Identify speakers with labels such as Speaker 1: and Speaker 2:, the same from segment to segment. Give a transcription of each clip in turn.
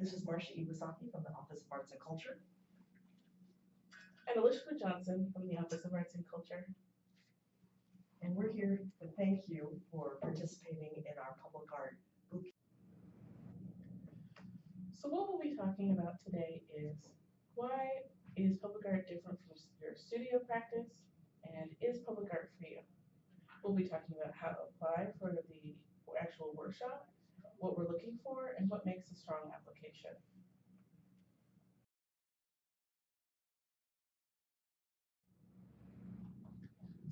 Speaker 1: This is Marcia Iwasaki from the Office of Arts and Culture.
Speaker 2: And Elizabeth Johnson from the Office of Arts and Culture.
Speaker 1: And we're here to thank you for participating in our public art boot camp.
Speaker 2: So what we'll be talking about today is why is public art different from your studio practice, and is public art for you? We'll be talking about how to apply for the actual workshop, what we're looking for, and what makes a strong application.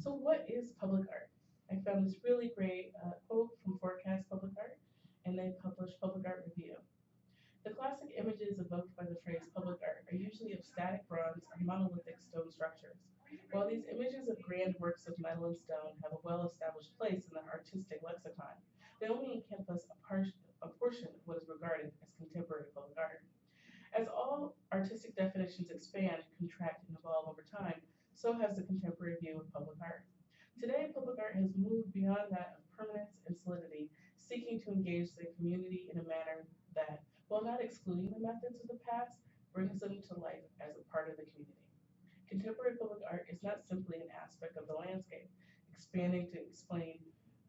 Speaker 2: So what is public art? I found this really great quote from Forecast Public Art, and they published Public Art Review. The classic images evoked by the phrase public art are usually of static bronze or monolithic stone structures. While these images of grand works of metal and stone have a well-established place in the artistic lexicon, they only encompass a portion of what is regarded as contemporary public art. As all artistic definitions expand, contract, and evolve over time, so has the contemporary view of public art. Today, public art has moved beyond that of permanence and solidity, seeking to engage the community in a manner that, while not excluding the methods of the past, brings them to life as a part of the community. Contemporary public art is not simply an aspect of the landscape, expanding to explain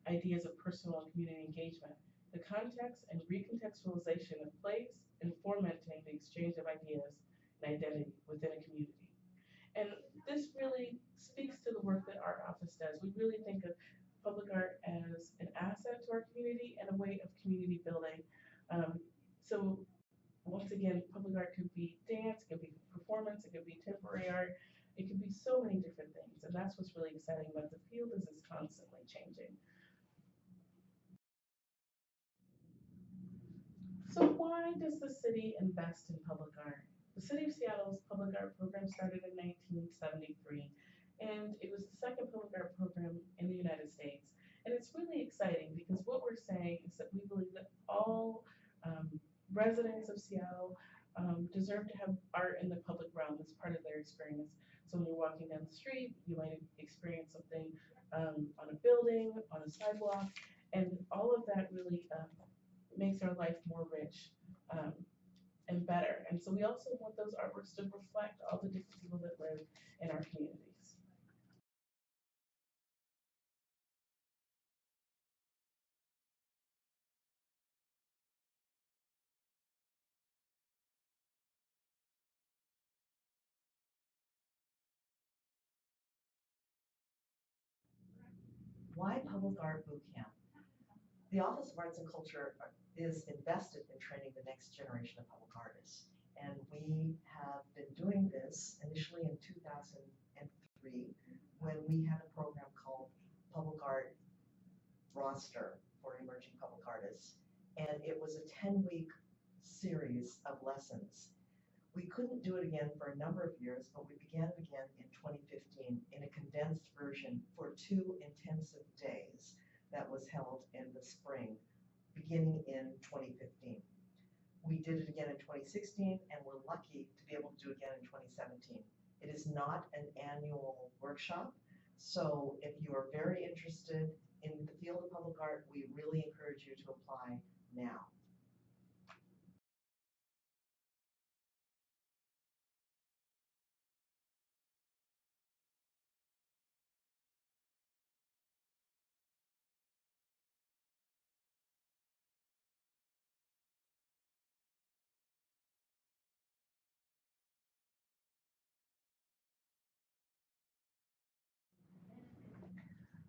Speaker 2: ideas of personal and community engagement. The context and recontextualization of place and fomenting the exchange of ideas and identity within a community. And this really speaks to the work that our office does. We really think of public art as an asset to our community and a way of community building. So once again, public art could be dance, it could be performance, it could be temporary art, it could be so many different things. And that's what's really exciting about the field is it's constantly changing. So why does the city invest in public art? The City of Seattle's public art program started in 1973, and it was the second public art program in the United States. And it's really exciting because what we're saying is that we believe that all residents of Seattle deserve to have art in the public realm as part of their experience. So when you're walking down the street, you might experience something on a building, on a sidewalk, and all of that really makes our life more rich and better. And so we also want those artworks to reflect all the different people that live in our communities.
Speaker 1: Why public art boot camp? The Office of Arts and Culture is invested in training the next generation of public artists. And we have been doing this initially in 2003 when we had a program called Public Art Roster for Emerging Public Artists. And it was a 10-week series of lessons. We couldn't do it again for a number of years, but we began again in 2015 in a condensed version for 2 intensive days that was held in the spring, beginning in 2015. We did it again in 2016, and we're lucky to be able to do it again in 2017. It is not an annual workshop, so if you are very interested in the field of public art, we really encourage you to apply now.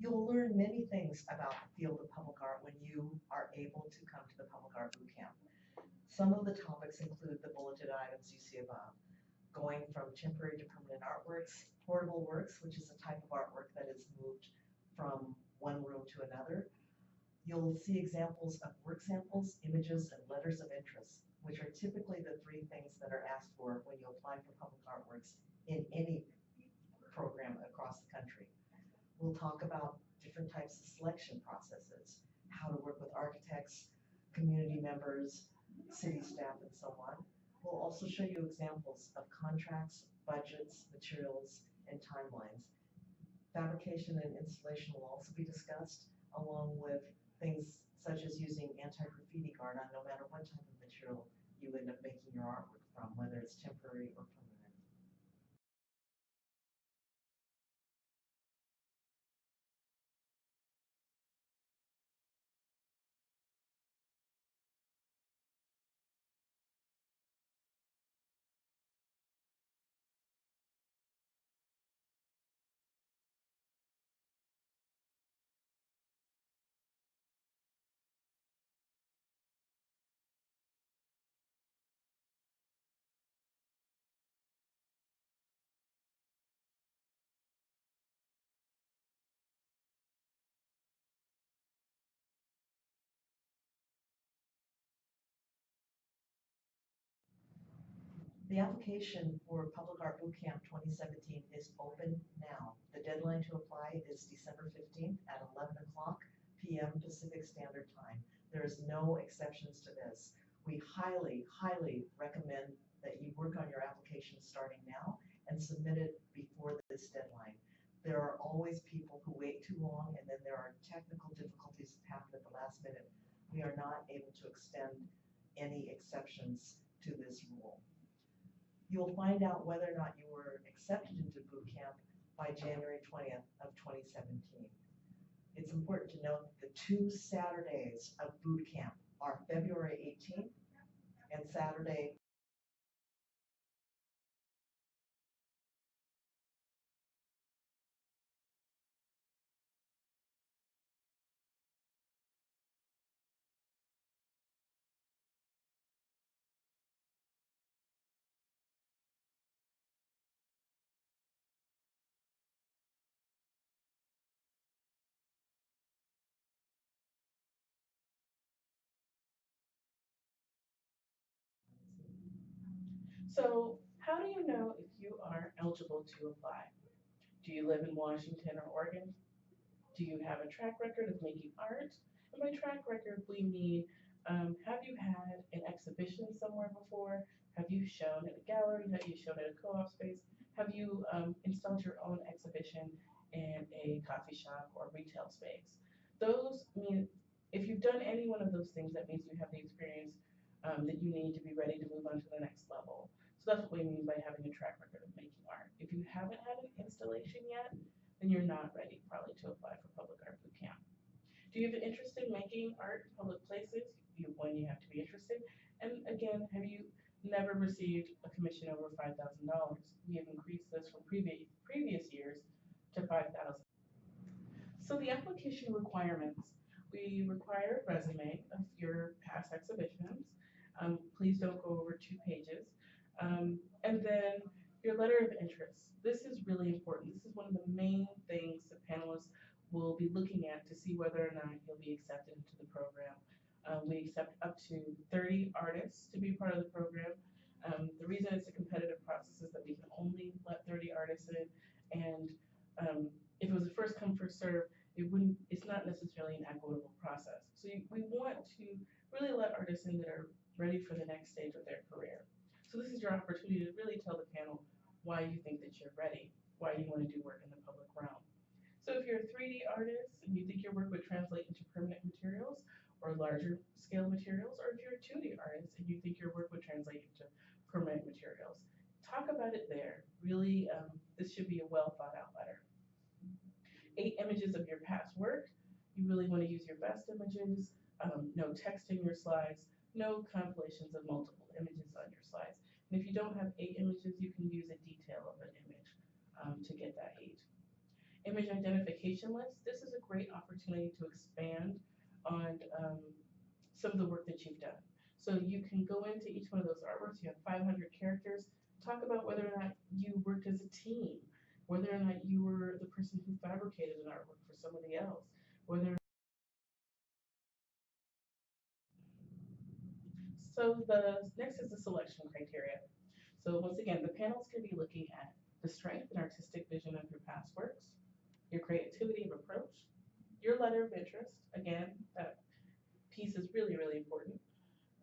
Speaker 1: You'll learn many things about the field of public art when you are able to come to the Public Art Boot Camp. Some of the topics include the bulleted items you see above, going from temporary to permanent artworks, portable works, which is a type of artwork that is moved from one room to another. You'll see examples of work samples, images, and letters of interest, which are typically the 3 things that are asked for when you apply for public artworks in any program across the country. We'll talk about different types of selection processes, how to work with architects, community members, city staff, and so on. We'll also show you examples of contracts, budgets, materials, and timelines. Fabrication and installation will also be discussed, along with things such as using anti-graffiti guard on no matter what type of material you end up making. The application for Public Art Bootcamp 2017 is open now. The deadline to apply is December 15th at 11 o'clock p.m. Pacific Standard Time. There is no exceptions to this. We highly, highly recommend that you work on your application starting now and submit it before this deadline. There are always people who wait too long, and then there are technical difficulties that happen at the last minute. We are not able to extend any exceptions to this rule. You will find out whether or not you were accepted into boot camp by January 20th of 2017. It's important to note that the 2 Saturdays of boot camp are February 18th and Saturday,
Speaker 2: So how do you know if you are eligible to apply? Do you live in Washington or Oregon? Do you have a track record of making art? And by track record, we mean, have you had an exhibition somewhere before? Have you shown at a gallery? Have you shown at a co-op space? Have you installed your own exhibition in a coffee shop or retail space? Those mean, if you've done any one of those things, that means you have the experience that you need to be ready to move on to the next level. So that's what we mean by having a track record of making art. If you haven't had an installation yet, then you're not ready probably to apply for Public Art Boot Camp. Do you have an interest in making art in public places? You have to be interested. And again, have you never received a commission over $5,000? We have increased this from previous years to $5,000. So the application requirements, we require a resume of your past exhibitions. Please don't go over 2 pages. And then your letter of interest. This is really important. This is one of the main things that panelists will be looking at to see whether or not you'll be accepted into the program. We accept up to 30 artists to be part of the program. The reason it's a competitive process is that we can only let 30 artists in, and if it was a first come first serve, it's not necessarily an equitable process. So we want to really let artists in that are ready for the next stage of their career. So this is your opportunity to really tell the panel why you think that you're ready, why you want to do work in the public realm. So if you're a 3D artist and you think your work would translate into permanent materials or larger scale materials, or if you're a 2D artist and you think your work would translate into permanent materials, talk about it there. Really, this should be a well thought out letter. 8 images of your past work. You really want to use your best images. No text in your slides. No compilations of multiple images on your slides. And if you don't have 8 images, you can use a detail of an image to get that 8. Image identification list. This is a great opportunity to expand on some of the work that you've done. So you can go into each one of those artworks. You have 500 characters. Talk about whether or not you worked as a team, whether or not you were the person who fabricated an artwork for somebody else, whether. So the next is the selection criteria. So once again, the panel's going to be looking at the strength and artistic vision of your past works, your creativity of approach, your letter of interest. Again, that piece is really, really important.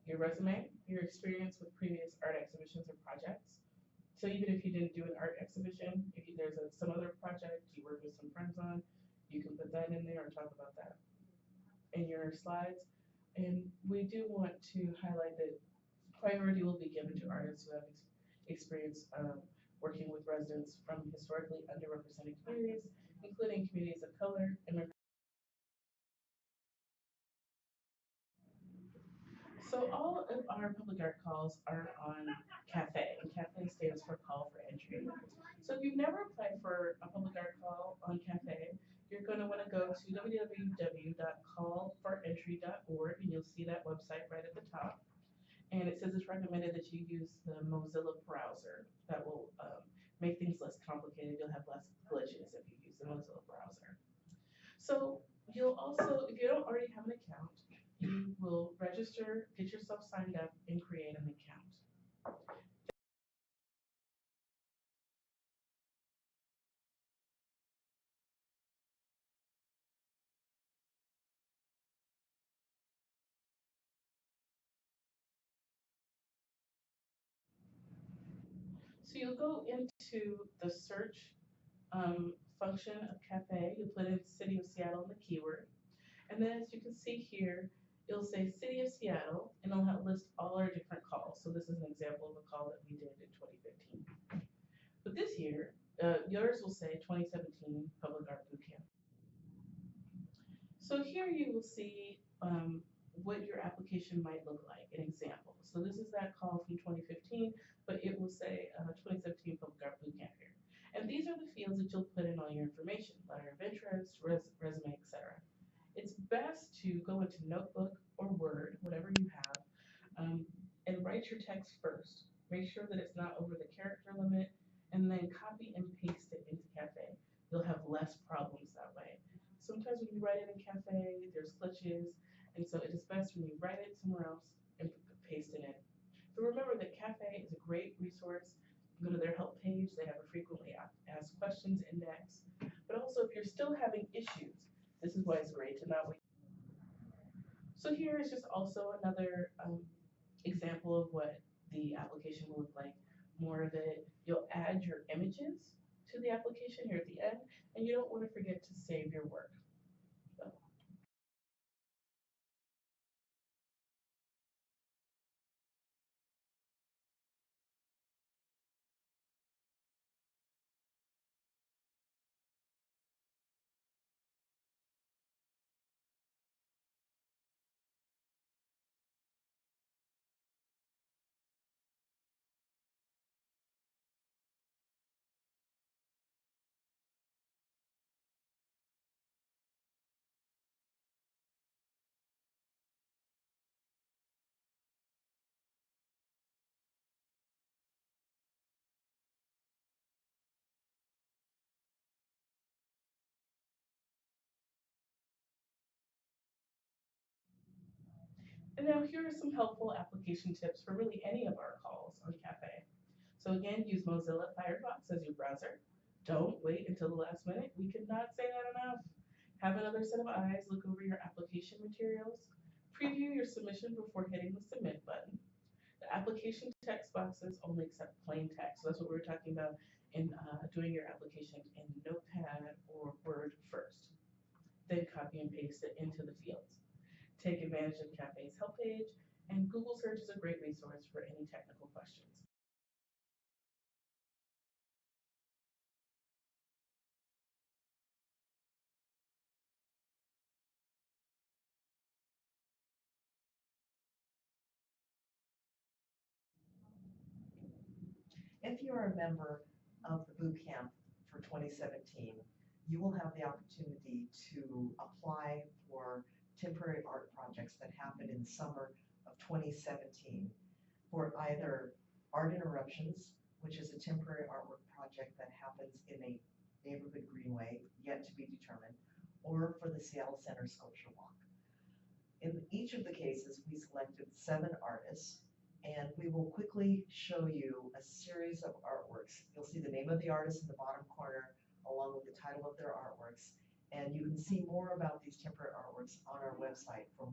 Speaker 2: Your resume, your experience with previous art exhibitions or projects. So even if you didn't do an art exhibition, if there's some other project you worked with some friends on, you can put that in there or talk about that in your slides. And we do want to highlight that priority will be given to artists who have experience working with residents from historically underrepresented communities, including communities of color, immigrants. So all of our public art calls are on CAFE, and CAFE stands for Call for Entry. So if you've never applied for a public art call on CAFE, you're going to want to go to www.callforentry.org, and you'll see that website right at the top. And it says it's recommended that you use the Mozilla browser. That will make things less complicated. You'll have less glitches if you use the Mozilla browser. So you'll also, if you don't already have an account, you will register, get yourself signed up, and create an account. So you'll go into the search function of cafe, you'll put in City of Seattle in the keyword, and then as you can see here, it'll say City of Seattle, and it'll list all our different calls. So this is an example of a call that we did in 2015. But this year, yours will say 2017 Public Art Bootcamp. So here you will see what your application might look like, an example. So this is that call from 2015, but it will say 2017 Public Art Bootcamp here. And these are the fields that you'll put in all your information, letter of interest, resume, etc. It's best to go into Notebook or Word, whatever you have, and write your text first. Make sure that it's not over the character limit, and then copy and paste it into Cafe. You'll have less problems that way. Sometimes when you write it in Cafe, there's glitches, and so it is best when you write it somewhere else and paste it in. So remember that Cafe is a great resource. Go to their help page, they have a frequently asked questions index. But also, if you're still having issues, this is why it's great to not wait. So here is just also another example of what the application will look like. More of it, you'll add your images to the application here at the end, and you don't want to forget to save your work. So. And now here are some helpful application tips for really any of our calls on Cafe. So again, use Mozilla Firefox as your browser. Don't wait until the last minute. We cannot say that enough. Have another set of eyes look over your application materials. Preview your submission before hitting the submit button. The application text boxes only accept plain text. So that's what we were talking about in doing your application in Notepad or Word first. Then copy and paste it into the fields. Take advantage of Cafe's help page, and Google search is a great resource for any technical questions.
Speaker 1: If you are a member of the boot camp for 2017, you will have the opportunity to apply for temporary art projects that happen in summer of 2017 for either Art Interruptions, which is a temporary artwork project that happens in a neighborhood greenway, yet to be determined, or for the Seattle Center Sculpture Walk. In each of the cases, we selected 7 artists, and we will quickly show you a series of artworks. You'll see the name of the artist in the bottom corner, along with the title of their artworks, and you can see more about these temporary artworks on our website for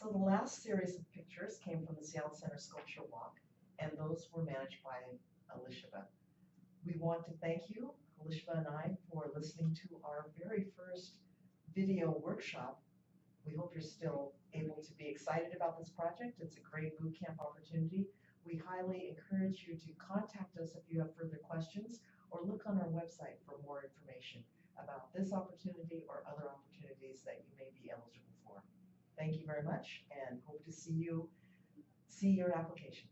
Speaker 1: So the last series of pictures came from the Seattle Center Sculpture Walk, and those were managed by Elishaba. We want to thank you, Elishaba and I, for listening to our very first video workshop. We hope you're still able to be excited about this project. It's a great boot camp opportunity. We highly encourage you to contact us if you have further questions, or look on our website for more information about this opportunity or other opportunities that you may be eligible for. Thank you very much, and hope to see your application.